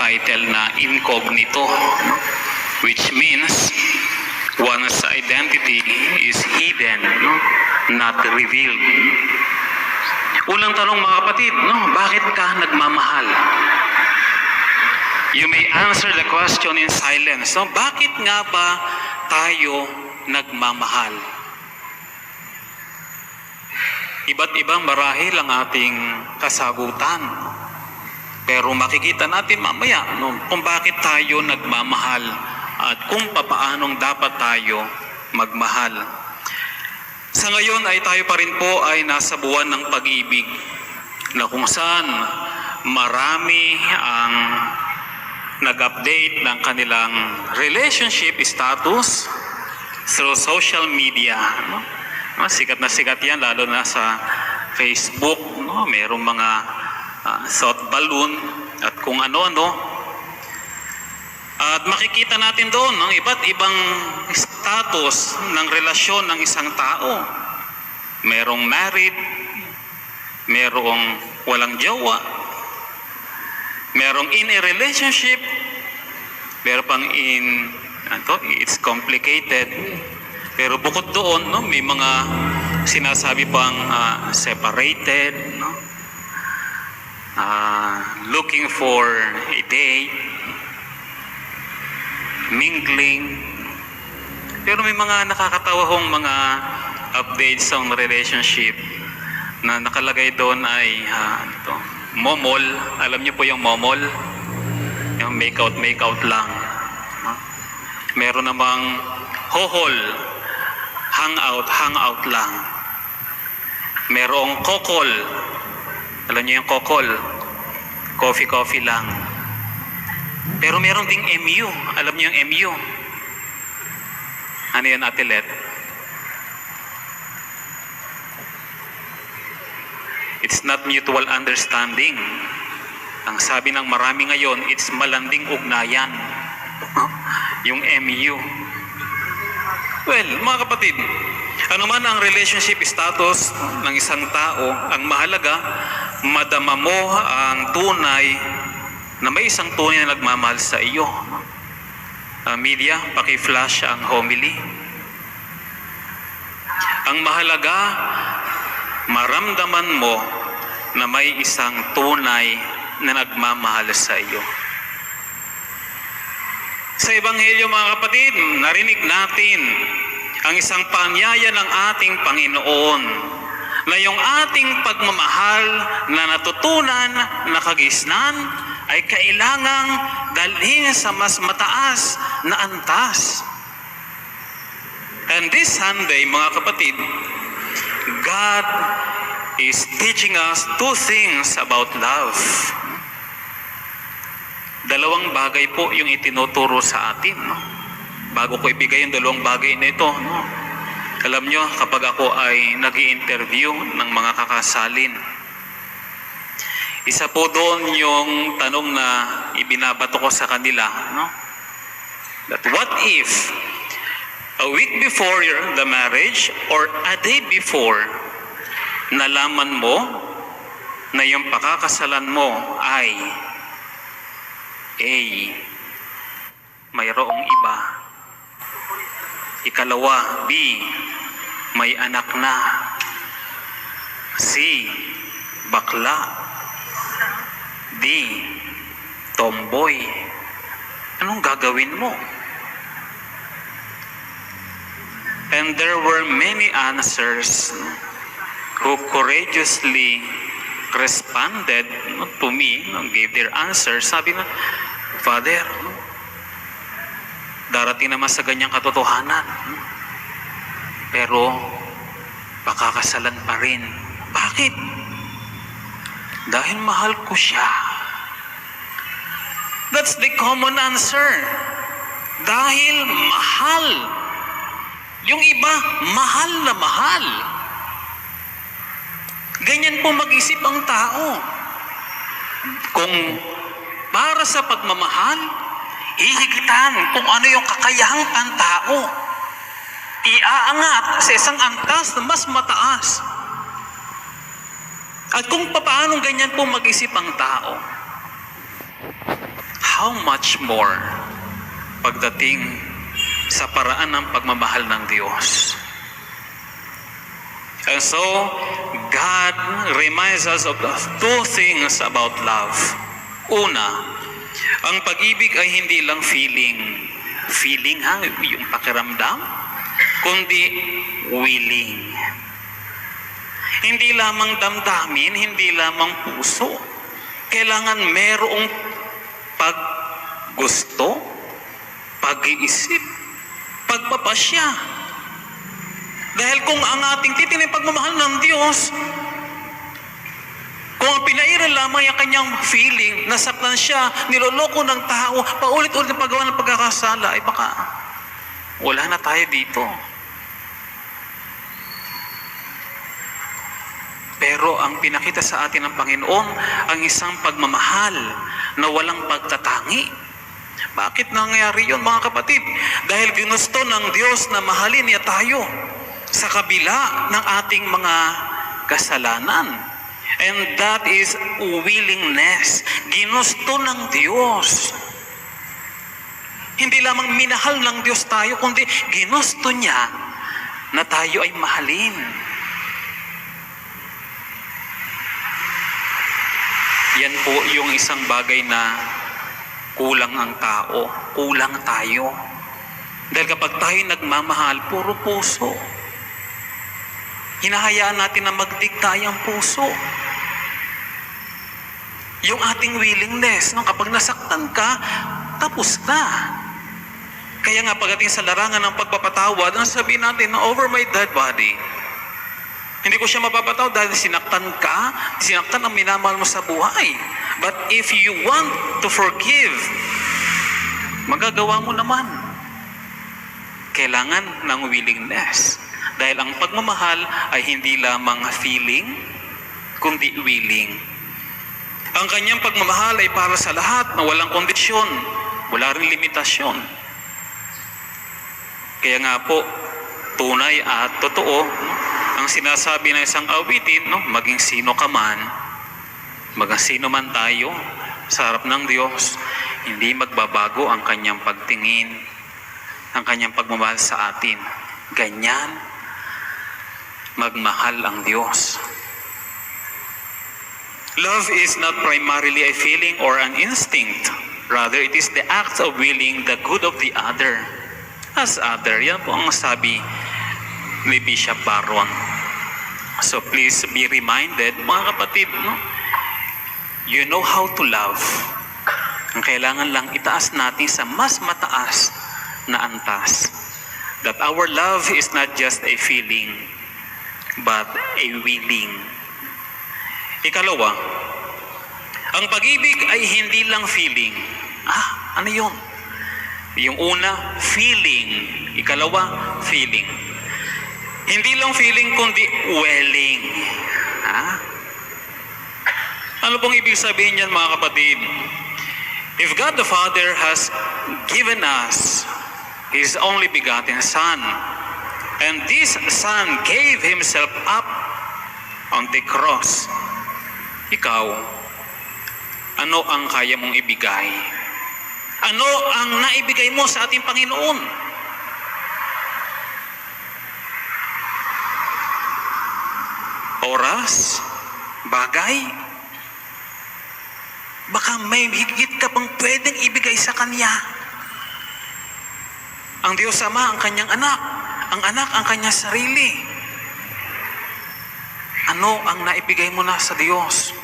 title na incognito, which means one's identity is hidden, not revealed. Unang tanong mga kapatid, bakit ka nagmamahal? You may answer the question in silence. Bakit nga ba tayo nagmamahal? Iba't ibang marahil ang ating kasagutan. Pero makikita natin mamaya kung bakit tayo nagmamahal at kung papaanong dapat tayo magmahal. Sa ngayon ay tayo pa rin po ay nasa buwan ng pag-ibig na kung saan marami ang nag-update ng kanilang relationship status through social media. Sikat na sikat yan, lalo na sa Facebook. Merong mga thought balloon at kung ano-ano. At makikita natin doon ang iba't ibang status ng relasyon ng isang tao. Merong married, merong walang jowa, merong in a relationship, meron pang it's complicated. Pero bukod doon, may mga sinasabi pang separated, looking for a date, mingling. Pero may mga nakakatawang mga updates sa relationship na nakalagay doon ay momol. Alam niyo po yung momol? Yung make out lang. Meron namang hohol, hangout lang. Merong kokol. Alam niyo yung kokol? Coffee lang. Pero meron ding MU. Alam niyo yung MU? Ano yan, Ate Let? It's not mutual understanding. Ang sabi ng marami ngayon, it's malanding ugnayan. Yung MU. Well, mga kapatid, ano man ang relationship status ng isang tao, ang mahalaga, madama mo ang tunay na may isang tunay na nagmamahal sa iyo. Media, paki-flash ang homily. Ang mahalaga, maramdaman mo na may isang tunay na nagmamahal sa iyo. Sa Ebanghelyo mga kapatid, narinig natin ang isang paanyaya ng ating Panginoon na yung ating pagmamahal na natutunan, nakagisnan, ay kailangang dalhin sa mas mataas na antas. And this Sunday, mga kapatid, God is teaching us two things about love. Dalawang bagay po yung itinuturo sa atin. Bago ko ibigay yung dalawang bagay na ito, alam nyo, kapag ako ay nag-i-interview ng mga kakasalin, isa po doon yung tanong na ibinabato ko sa kanila, that what if a week before the marriage or a day before, nalaman mo na yung pakakasalan mo ay A, mayroong iba. Ikalawa, B, may anak na. C, bakla. D, tomboy. Anong gagawin mo? And there were many answers who courageously responded to me, gave their answer. Sabi na, Father, darating naman sa ganyang katotohanan. Pero, pakakasalan pa rin. Bakit? Dahil mahal ko siya. That's the common answer. Dahil mahal. Yung iba, mahal na mahal. Ganyan po mag-isip ang tao. Kung para sa pagmamahal, ihigitan kung ano yung kakayahang pantao. Iaangat sa isang antas na mas mataas. At kung paano ganyan po mag-isip ang tao, how much more pagdating sa paraan ng pagmamahal ng Diyos. And so, God reminds us of two things about love. Una, ang pag-ibig ay hindi lang feeling yung pakiramdam, kundi willing. Hindi lamang damdamin, hindi lamang puso. Kailangan merong paggusto, pag-iisip, pagpapasya. Dahil kung ang ating titingin pagmamahal ng Diyos, kung ang pinairal lamang yung kanyang feeling, nasaktan siya, niloloko ng tao, paulit-ulit na paggawa ng pagkakasala, ay baka wala na tayo dito. Pero ang pinakita sa atin ng Panginoon, ang isang pagmamahal na walang pagtatangi. Bakit nangyari yun, mga kapatid? Dahil ginusto ng Diyos na mahalin niya tayo sa kabila ng ating mga kasalanan. And that is willingness. Ginusto ng Diyos. Hindi lamang minahal ng Diyos tayo, kundi ginusto niya na tayo ay mahalin. Yan po yung isang bagay na kulang ang tao, kulang tayo. Dahil kapag tayo nagmamahal, puro puso. Hinahayaan natin na magdikta ang puso. Yung ating willingness, no? Kapag nasaktan ka, tapos na. Kaya nga pagdating sa larangan ng pagpapatawad, ang sabihin natin na over my dead body. Hindi ko siya mapapatawad dahil sinaktan ang minamahal mo sa buhay. But if you want to forgive, magagawa mo naman. Kailangan ng willingness. Dahil ang pagmamahal ay hindi lamang feeling, kundi willing. Ang kanyang pagmamahal ay para sa lahat na walang kondisyon, wala rin limitasyon. Kaya nga po, tunay at totoo, ang sinasabi ng isang awitin, maging sino ka man, maging sino man tayo, sa harap ng Diyos, hindi magbabago ang kanyang pagtingin, ang kanyang pagmamahal sa atin. Ganyan, magmahal ang Diyos. Love is not primarily a feeling or an instinct. Rather, it is the act of willing the good of the other. As other, yan po ang sabi ni Bishop Barron. So please be reminded, mga kapatid, you know how to love. Ang kailangan lang itaas natin sa mas mataas na antas. That our love is not just a feeling, but a willing. Ikalawa, ang pag-ibig ay hindi lang feeling. Ano yun? Yung una, feeling. Ikalawa, feeling. Hindi lang feeling, kundi welling. Ano pong ibig sabihin niyan, mga kapatid? If God the Father has given us His only begotten Son, and this Son gave Himself up on the cross, ikaw, ano ang kaya mong ibigay? Ano ang naibigay mo sa ating Panginoon? Oras? Bagay? Baka may higit ka pang pwedeng ibigay sa Kanya. Ang Diyos Ama, ang Kanyang anak. Ang anak, ang Kanyang sarili. Ano ang naibigay mo na sa Diyos?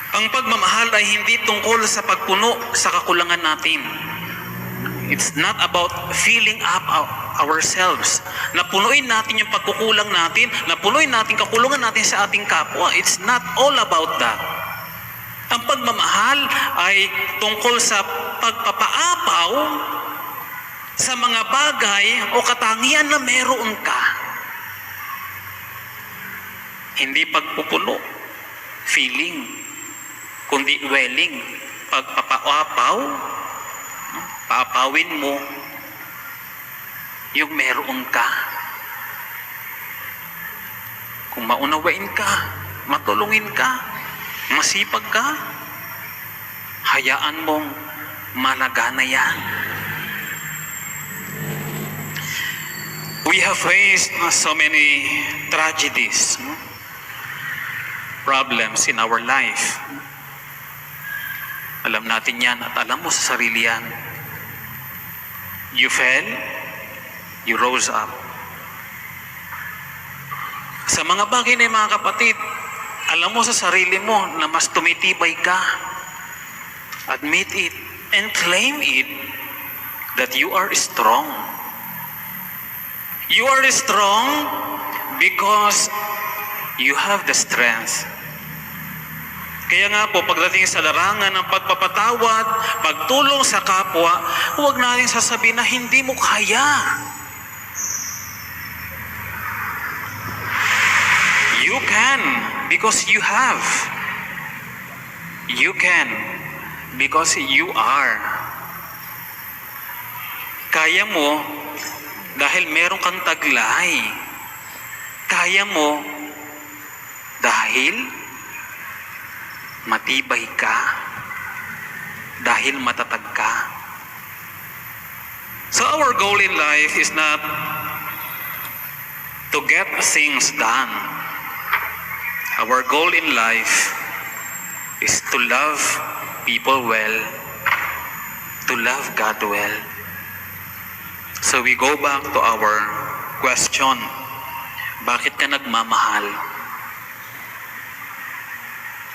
Ang pagmamahal ay hindi tungkol sa pagpuno sa kakulangan natin. It's not about filling up ourselves. Napunuin natin yung pagkukulang natin, napunuin natin kakulangan natin sa ating kapwa. It's not all about that. Ang pagmamahal ay tungkol sa pagpapaapaw sa mga bagay o katangian na meron ka. Hindi pagpupuno, feeling, kundi welling, pagpapaapaw, paapawin mo yung meron ka. Kung maunawain ka, matulungin ka, Masipag ka, hayaan mong malagana yan. We have faced so many tragedies, problems in our life. Alam natin yan at alam mo sa sarili yan. You fell, you rose up. Sa mga bagay na mga kapatid, alam mo sa sarili mo na mas tumitibay ka. Admit it and claim it that you are strong. You are strong because you have the strength. Kaya nga po, pagdating sa larangan ng pagpapatawad, pagtulong sa kapwa, huwag natin sasabihin na hindi mo kaya. You can because you have. You can because you are. Kaya mo dahil meron kang taglay. Kaya mo dahil matibay ka. Dahil matatag ka. So our goal in life is not to get things done. Our goal in life is to love people well, to love God well. So we go back to our question, bakit ka nagmamahal?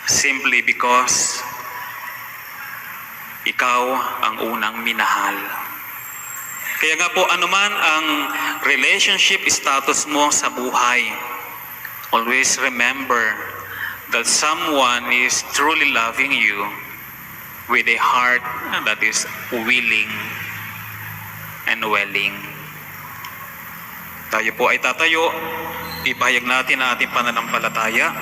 Simply because ikaw ang unang minahal. Kaya nga po, anuman ang relationship status mo sa buhay, always remember that someone is truly loving you with a heart that is willing and willing. Tayo po ay tatayo, ipahayag natin ang ating pananampalataya.